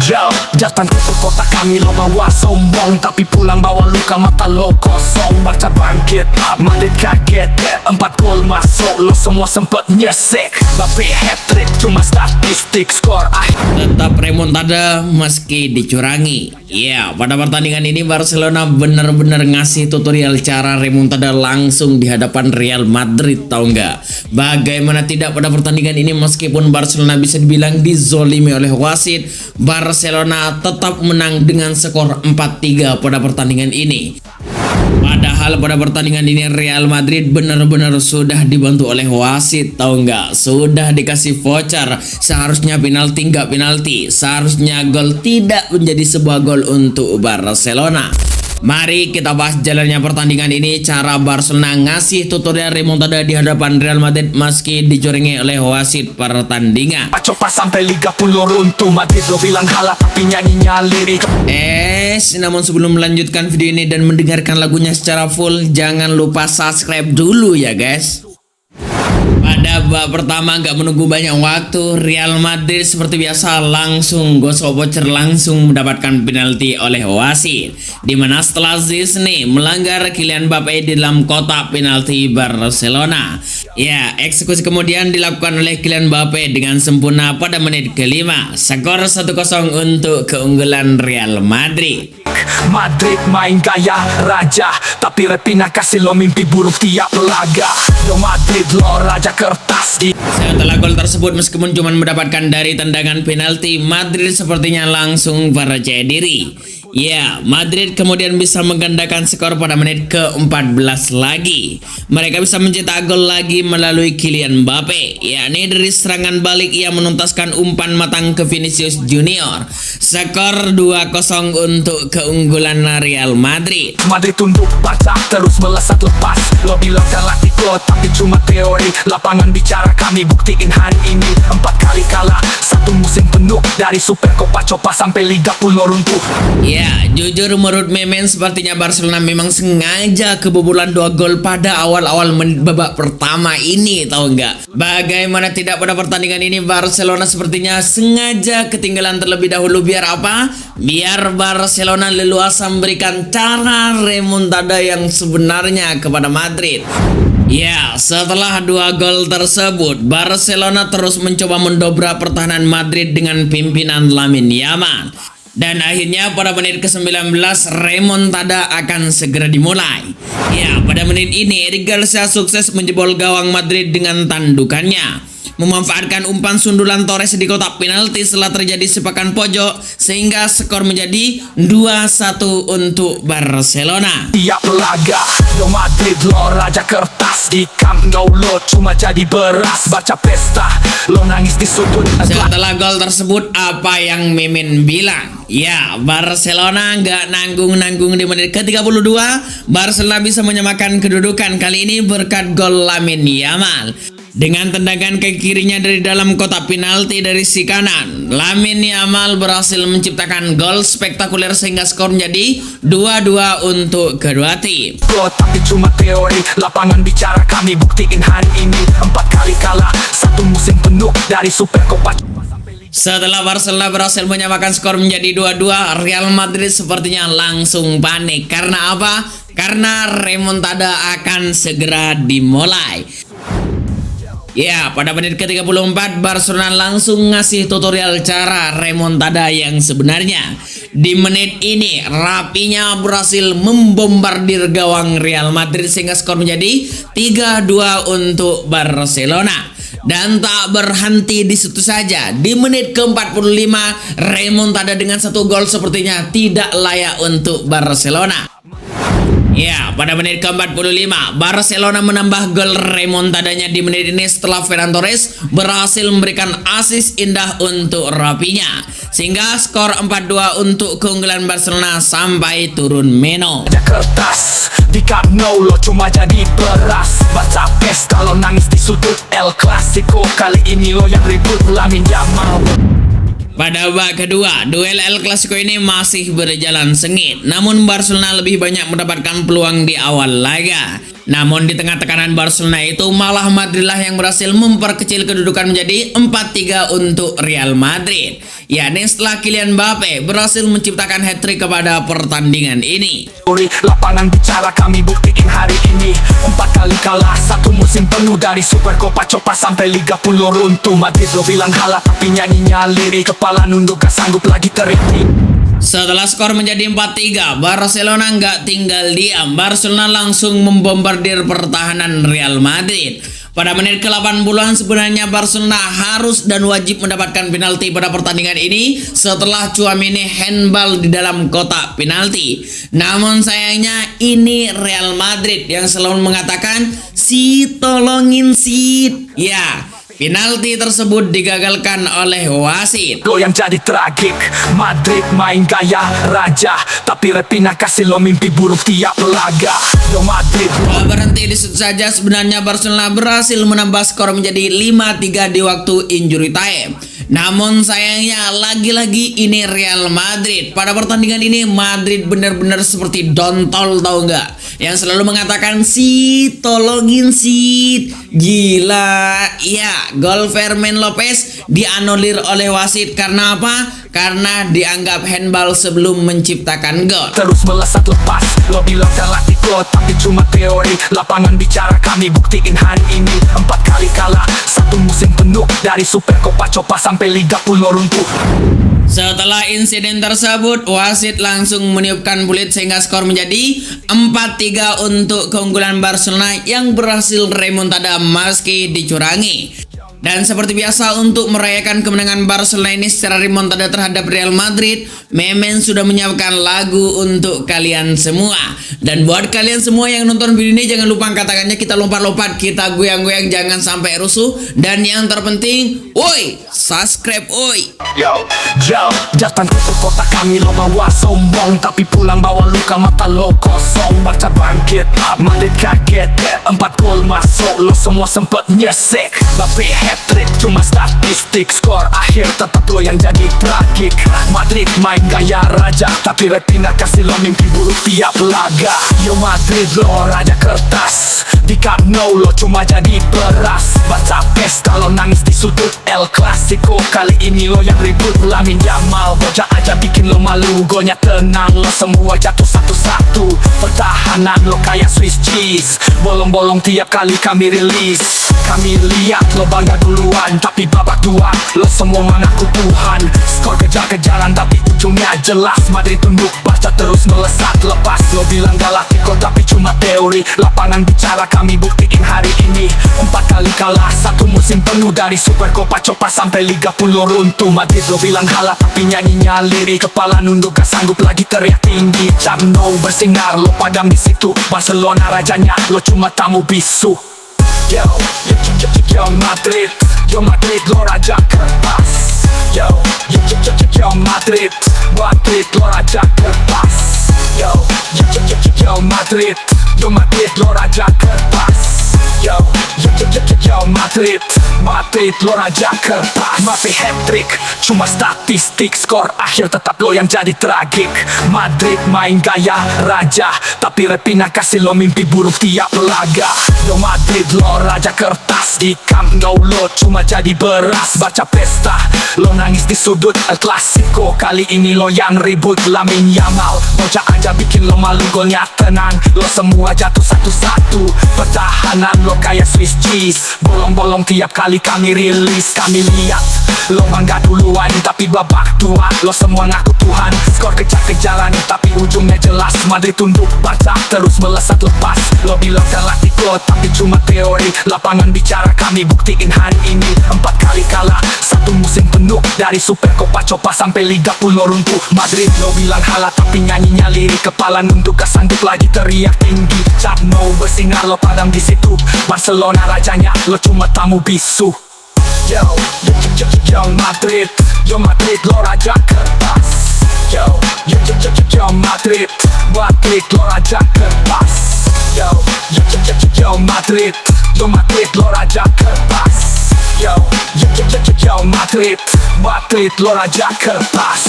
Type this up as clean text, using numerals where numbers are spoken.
Yo, datang ke kota kami lo bawa sombong, tapi pulang bawa luka, mata lo kosong. Barca bangkit, Madrid kaget, 4 gol masuk, lo semua sempet nyesek. Bape hat-trick cuma statistik, skor Tetap remontada meski dicurangi. Ya, pada pertandingan ini Barcelona benar-benar ngasih tutorial cara remontada langsung di hadapan Real Madrid, tahu nggak? Bagaimana tidak, pada pertandingan ini meskipun Barcelona bisa dibilang dizolimi oleh wasit, Barcelona tetap menang dengan skor 4-3 pada pertandingan ini. Padahal pada pertandingan ini Real Madrid benar-benar sudah dibantu oleh wasit, tahu nggak? Sudah dikasih voucher, seharusnya penalti nggak penalti, seharusnya gol tidak menjadi sebuah gol untuk Barcelona. Mari kita bahas jalannya pertandingan ini, cara Barcelona ngasih tutorial remontada di hadapan Real Madrid meski dicurangi oleh wasit pertandingan. Coba sampai Liga Puluh runtuh, Madrid lo bilang kalah tapi nyanyinya lirik. Namun sebelum melanjutkan video ini dan mendengarkan lagunya secara full, jangan lupa subscribe dulu ya guys. Pada babak pertama nggak menunggu banyak waktu, Real Madrid seperti biasa langsung gosok voucher, langsung mendapatkan penalti oleh wasit, dimana setelah Zidane melanggar Kylian Mbappe di dalam kotak penalti Barcelona. Ya, eksekusi kemudian dilakukan oleh Kylian Mbappe dengan sempurna pada menit ke-5. Skor 1-0 untuk keunggulan Real Madrid. Madrid main gaya raja, tapi Repina kasih lo mimpi buruk tiap laga. Yo Madrid lo raja kertas. Setelah gol tersebut, meskipun cuma mendapatkan dari tendangan penalti, Madrid sepertinya langsung percaya diri. Ya, Madrid kemudian bisa menggandakan skor pada menit ke-14 lagi. Mereka bisa mencetak gol lagi melalui Kylian Mbappe, yakni dari serangan balik ia menuntaskan umpan matang ke Vinicius Junior. Skor 2-0 untuk keunggulan Real Madrid. Madrid tunduk baca terus melesat lepas. Lo bilang Galactico tapi cuma teori, lapangan bicara kami buktiin hari ini. 4 kali kalah, 1 musim penuh, dari Super Copa Copa sampai Liga Puluh runtuh. Ya, jujur menurut Memen sepertinya Barcelona memang sengaja kebobolan 2 gol pada awal-awal menit babak pertama ini, tahu nggak? Bagaimana tidak, pada pertandingan ini Barcelona sepertinya sengaja ketinggalan terlebih dahulu. Biar apa? Biar Barcelona leluasa memberikan cara remontada yang sebenarnya kepada Madrid. Ya, setelah 2 gol tersebut, Barcelona terus mencoba mendobrak pertahanan Madrid dengan pimpinan Lamine Yamal. Dan akhirnya pada menit ke-19 remontada akan segera dimulai. Ya, pada menit ini Eric Garcia sukses menjebol gawang Madrid dengan tandukannya, memanfaatkan umpan sundulan Torres di kotak penalti setelah terjadi sepakan pojok, sehingga skor menjadi 2-1 untuk Barcelona. Tiap laga, yo Madrid lo raja kertas, di Camp Nou lo cuma jadi beras. Baca pesta, lo nangis di sudut. Setelah gol tersebut, apa yang Mimin bilang? Ya, Barcelona nggak nanggung-nanggung di menit ke-32. Barcelona bisa menyamakan kedudukan kali ini berkat gol Lamine Yamal. Dengan tendangan ke kirinya dari dalam kotak penalti dari si kanan, Lamine Yamal berhasil menciptakan gol spektakuler sehingga skor menjadi 2-2 untuk kedua tim. Tapi cuma teori, lapangan bicara kami buktiin hari ini. 4 kali kalah, 1 musim penuh, dari Super Copa. Setelah Barcelona berhasil menyamakan skor menjadi 2-2, Real Madrid sepertinya langsung panik. Karena apa? Karena remontada akan segera dimulai. Ya, pada menit ke-34 Barcelona langsung ngasih tutorial cara remontada yang sebenarnya. Di menit ini rapinya berhasil membombardir gawang Real Madrid sehingga skor menjadi 3-2 untuk Barcelona. Dan tak berhenti di situ saja, di menit ke-45 remontada dengan 1 gol sepertinya tidak layak untuk Barcelona. Ya, pada menit ke-45 Barcelona menambah gol remontadanya di menit ini setelah Ferran Torres berhasil memberikan assist indah untuk Rapinya, sehingga skor 4-2 untuk keunggulan Barcelona sampai turun meno. Kertas di Camp Nou lo cuma jadi beras. Baca pes kalau nangis di sudut El Clasico, kali ini lo yang ribut Lamine Yamal. Pada babak kedua, duel El Clasico ini masih berjalan sengit. Namun Barcelona lebih banyak mendapatkan peluang di awal laga. Namun di tengah tekanan Barcelona itu malah Madrid lah yang berhasil memperkecil kedudukan menjadi 4-3 untuk Real Madrid. Yakni setelah Kylian Mbappe berhasil menciptakan hat-trick kepada pertandingan ini. Lapangan bicara kami buktiin hari ini. 4 kali kalah satu musim penuh, dari Super Copa Copa sampai Liga Pulau runtuh. Madrid lo bilang kalah tapi nyanyinya lirik, kepala nunduk gak sanggup lagi teriak. Setelah skor menjadi 4-3, Barcelona nggak tinggal diam. Barcelona langsung membombardir pertahanan Real Madrid. Pada menit ke-80-an sebenarnya Barcelona harus dan wajib mendapatkan penalti pada pertandingan ini setelah Tchouaméni handball di dalam kotak penalti. Namun sayangnya ini Real Madrid yang selalu mengatakan si tolongin si. Ya, penalti tersebut digagalkan oleh wasit. Lo yang jadi tragik, Madrid main gaya raja, tapi Repina kasih lo mimpi buruk tiap laga. Yo Madrid lo Berhenti di situ saja, sebenarnya Barcelona berhasil menambah skor menjadi 5-3 di waktu injury time. Namun sayangnya lagi-lagi ini Real Madrid. Pada pertandingan ini Madrid benar-benar seperti dontol, tahu nggak? Yang selalu mengatakan si tolongin si. Gila. Ya, gol Fermin Lopez dianulir oleh wasit karena apa? Karena dianggap handball sebelum menciptakan gol. terus melesat lepas, lo bilang Galactico tapi cuma teori. Lapangan bicara kami buktiin hari ini. 4 kali kalah satu musim penuh, dari Super Copa Copa sampai Liga Pulau runtuh. Setelah insiden tersebut, wasit langsung meniupkan bulit sehingga skor menjadi 4-3 untuk keunggulan Barcelona yang berhasil remontada meski dicurangi. Dan seperti biasa untuk merayakan kemenangan Barcelona ini secara remontada terhadap Real Madrid, Memen sudah menyiapkan lagu untuk kalian semua. Dan buat kalian semua yang nonton video ini, jangan lupa katakannya kita lompat-lompat, kita goyang-goyang, jangan sampai rusuh. Dan yang terpenting, woi, subscribe woi. Yo, datang ke kota kami lo bawa sombong, tapi pulang bawa luka, mata lo kosong. Baca bangkit, Madrid kaget, 4 gol masuk, lo semua sempet nyesek. Tapi hat-trick cuma statistik, skor akhir tetap lo yang jadi tragik. Madrid main gaya raja, tapi Retina kasih lo mimpi buruk tiap laga. Yo Madrid lo raja kertas, di Camp Nou lo cuma jadi beras. Baca pes kalau nangis di sudut El Clasico, kali ini lo yang ribut. Lamine Yamal bocah aja bikin lo malu, golnya tenang lo semua jatuh satu-satu. Pertahanan lo kayak Swiss cheese, bolong-bolong tiap kali kami rilis. Kami lihat lo bangga duluan, tapi babak 2 lo semua mengaku Tuhan. Skor kejar-kejaran tapi ujungnya jelas, Madrid tunduk baca terus melesat lepas. Lo bilang Galactico tapi cuma teori, lapangan bicara kami buktiin hari ini. 4 kali kalah satu musim penuh, dari Super Copa Copa sampai Liga Pulau runtuh. Madrid lo bilang kalah tapi nyanyinya lirik, kepala nunduk gak sanggup lagi teriak tinggi. Camp Nou bersinar lo padam di situ, Barcelona rajanya lo cuma tamu bisu. Yo Madrid, yo Madrid lo raja kertas. Yo Madrid, Madrid lo raja kertas. Yo Madrid, yo Madrid lo raja kertas. Yo Madrid, Madrid lo raja kertas. Mbappe hat-trick cuma statistik, skor akhir tetap lo yang jadi tragik. Madrid main gaya raja, tapi Repina kasih lo mimpi buruk tiap laga. Yo Madrid lo raja kertas, di Camp Nou lo cuma jadi beras. Baca pesta, lo nangis di sudut El Clasico, kali ini lo yang ribut. Lamine Yamal bocah aja bikin lo malu, golnya tenang lo semua jatuh satu-satu. Pertahanan lo kayak Swiss cheese, bolong-bolong tiap kali kami rilis. Kami lihat lo bangga duluan, tapi babak 2 lo semua ngaku Tuhan. Skor kejar-kejaran tapi ujungnya jelas, Madrid tunduk baca terus melesat lepas. Lo bilang Galactico tapi cuma teori, lapangan bicara kami buktiin hari ini. 4 kali kalah satu musim penuh, dari Super Copa Copa sampai Liga Pulau runtuh. Madrid lo bilang kalah tapi nyanyinya lirik, kepala nunduk gak sanggup lagi teriak tinggi. Camp Nou bersinar lo padam di situ, Barcelona rajanya lo cuma tamu bisu. Yo Madrid, yo Madrid lo raja kertas. Yo Madrid, Madrid lo raja kertas. Yo Madrid, yo Madrid lo raja kertas. Yo Madrid, Madrid lo raja kertas.